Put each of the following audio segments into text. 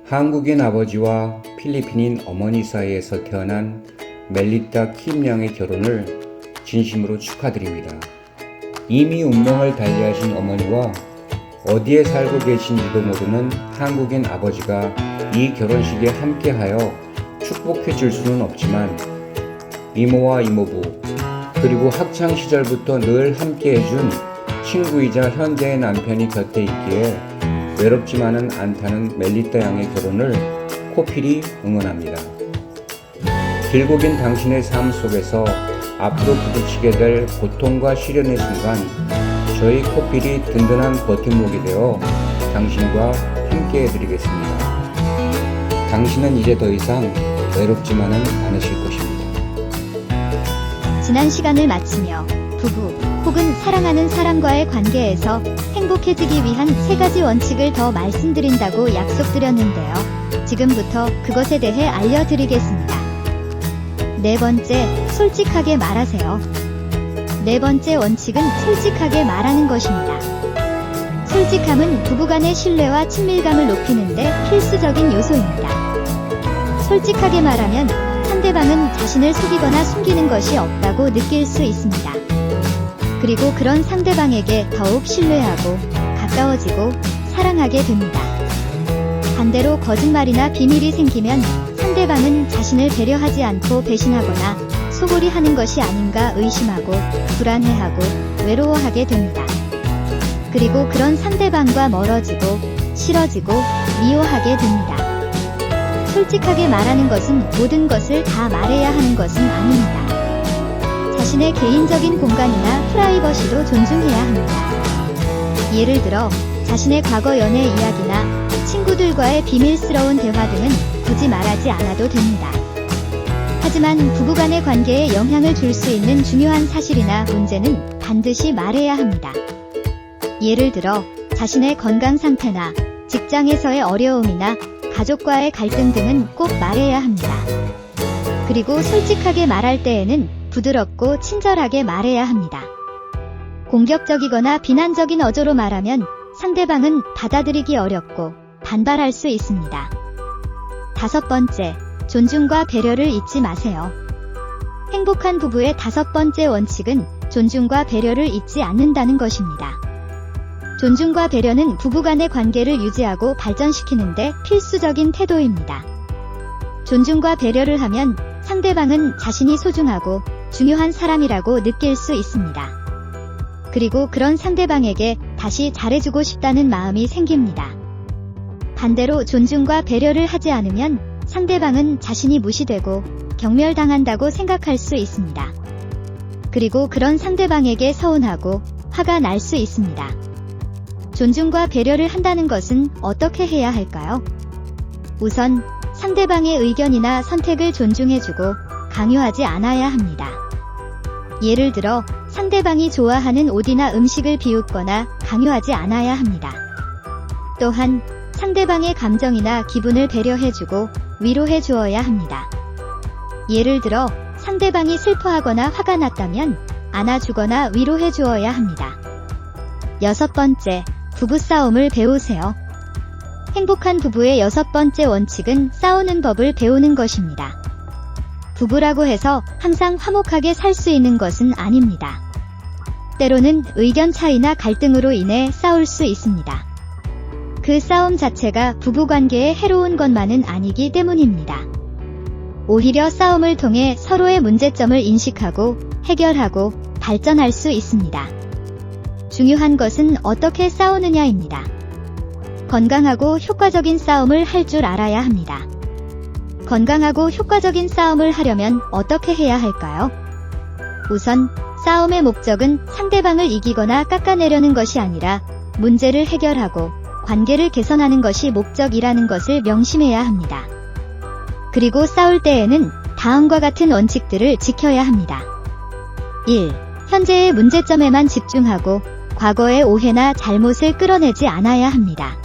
한국인 아버지와 필리핀인 어머니 사이에서 태어난 멜리타 킴 양의 결혼을 진심으로 축하드립니다. 이미 운명을 달리하신 어머니와 어디에 살고 계신지도 모르는 한국인 아버지가 이 결혼식에 함께하여 축복해 줄 수는 없지만 이모와 이모부 그리고 학창시절부터 늘 함께해준 친구이자 현재의 남편이 곁에 있기에 외롭지만은 않다는 멜리타 양의 결혼을 코필이 응원합니다. 길고 긴 당신의 삶 속에서 앞으로 부딪히게 될 고통과 시련의 순간 저희 코필이 든든한 버팀목이 되어 당신과 함께 해드리겠습니다. 당신은 이제 더 이상 외롭지만은 않으실 것입니다. 지난 시간을 마치며 부부 혹은 사랑하는 사람과의 관계에서 행복해지기 위한 3가지 원칙을 더 말씀드린다고 약속드렸는데요. 지금부터 그것에 대해 알려드리겠습니다. 4번째, 솔직하게 말하세요. 4번째 원칙은 솔직하게 말하는 것입니다. 솔직함은 부부간의 신뢰와 친밀감을 높이는 데 필수적인 요소입니다. 솔직하게 말하면 상대방은 자신을 속이거나 숨기는 것이 없다고 느낄 수 있습니다. 그리고 그런 상대방에게 더욱 신뢰하고 가까워지고 사랑하게 됩니다. 반대로 거짓말이나 비밀이 생기면 상대방은 자신을 배려하지 않고 배신하거나 소홀히 하는 것이 아닌가 의심하고 불안해하고 외로워하게 됩니다. 그리고 그런 상대방과 멀어지고 싫어지고 미워하게 됩니다. 솔직하게 말하는 것은 모든 것을 다 말해야 하는 것은 아닙니다. 자신의 개인적인 공간이나 프라이버시도 존중해야 합니다. 예를 들어 자신의 과거 연애 이야기나 친구들과의 비밀스러운 대화 등은 굳이 말하지 않아도 됩니다. 하지만 부부간의 관계에 영향을 줄 수 있는 중요한 사실이나 문제는 반드시 말해야 합니다. 예를 들어 자신의 건강 상태나 직장에서의 어려움이나 가족과의 갈등 등은 꼭 말해야 합니다. 그리고 솔직하게 말할 때에는 부드럽고 친절하게 말해야 합니다. 공격적이거나 비난적인 어조로 말하면 상대방은 받아들이기 어렵고 반발할 수 있습니다. 5번째, 존중과 배려를 잊지 마세요. 행복한 부부의 5번째 원칙은 존중과 배려를 잊지 않는다는 것입니다. 존중과 배려는 부부간의 관계를 유지하고 발전시키는 데 필수적인 태도입니다. 존중과 배려를 하면 상대방은 자신이 소중하고 중요한 사람이라고 느낄 수 있습니다. 그리고 그런 상대방에게 다시 잘해주고 싶다는 마음이 생깁니다. 반대로 존중과 배려를 하지 않으면 상대방은 자신이 무시되고 경멸당한다고 생각할 수 있습니다. 그리고 그런 상대방에게 서운하고 화가 날 수 있습니다. 존중과 배려를 한다는 것은 어떻게 해야 할까요? 우선 상대방의 의견이나 선택을 존중해주고 강요하지 않아야 합니다. 예를 들어 상대방이 좋아하는 옷이나 음식을 비웃거나 강요하지 않아야 합니다. 또한 상대방의 감정이나 기분을 배려해주고 위로해 주어야 합니다. 예를 들어 상대방이 슬퍼하거나 화가 났다면 안아주거나 위로해 주어야 합니다. 6번째, 부부싸움을 배우세요. 행복한 부부의 6번째 원칙은 싸우는 법을 배우는 것입니다. 부부라고 해서 항상 화목하게 살 수 있는 것은 아닙니다. 때로는 의견 차이나 갈등으로 인해 싸울 수 있습니다. 그 싸움 자체가 부부관계에 해로운 것만은 아니기 때문입니다. 오히려 싸움을 통해 서로의 문제점을 인식하고 해결하고 발전할 수 있습니다. 중요한 것은 어떻게 싸우느냐입니다. 건강하고 효과적인 싸움을 할 줄 알아야 합니다. 건강하고 효과적인 싸움을 하려면 어떻게 해야 할까요? 우선 싸움의 목적은 상대방을 이기거나 깎아내려는 것이 아니라 문제를 해결하고 관계를 개선하는 것이 목적이라는 것을 명심해야 합니다. 그리고 싸울 때에는 다음과 같은 원칙들을 지켜야 합니다. 1. 현재의 문제점에만 집중하고 과거의 오해나 잘못을 끌어내지 않아야 합니다.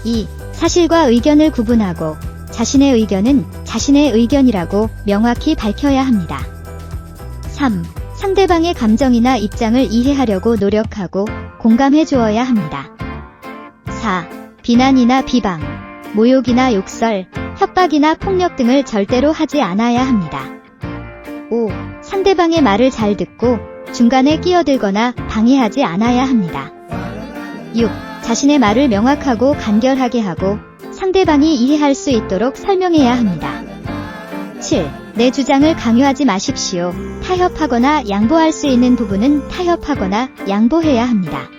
2. 사실과 의견을 구분하고 자신의 의견은 자신의 의견이라고 명확히 밝혀야 합니다. 3. 상대방의 감정이나 입장을 이해하려고 노력하고 공감해 주어야 합니다. 4. 비난이나 비방, 모욕이나 욕설, 협박이나 폭력 등을 절대로 하지 않아야 합니다. 5. 상대방의 말을 잘 듣고 중간에 끼어들거나 방해하지 않아야 합니다. 6. 자신의 말을 명확하고 간결하게 하고 상대방이 이해할 수 있도록 설명해야 합니다. 7. 내 주장을 강요하지 마십시오. 타협하거나 양보할 수 있는 부분은 타협하거나 양보해야 합니다.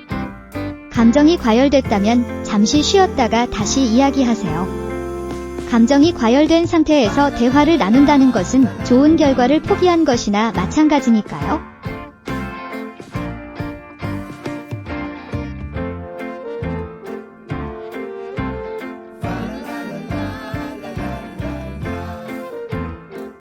감정이 과열됐다면 잠시 쉬었다가 다시 이야기하세요. 감정이 과열된 상태에서 대화를 나눈다는 것은 좋은 결과를 포기한 것이나 마찬가지니까요.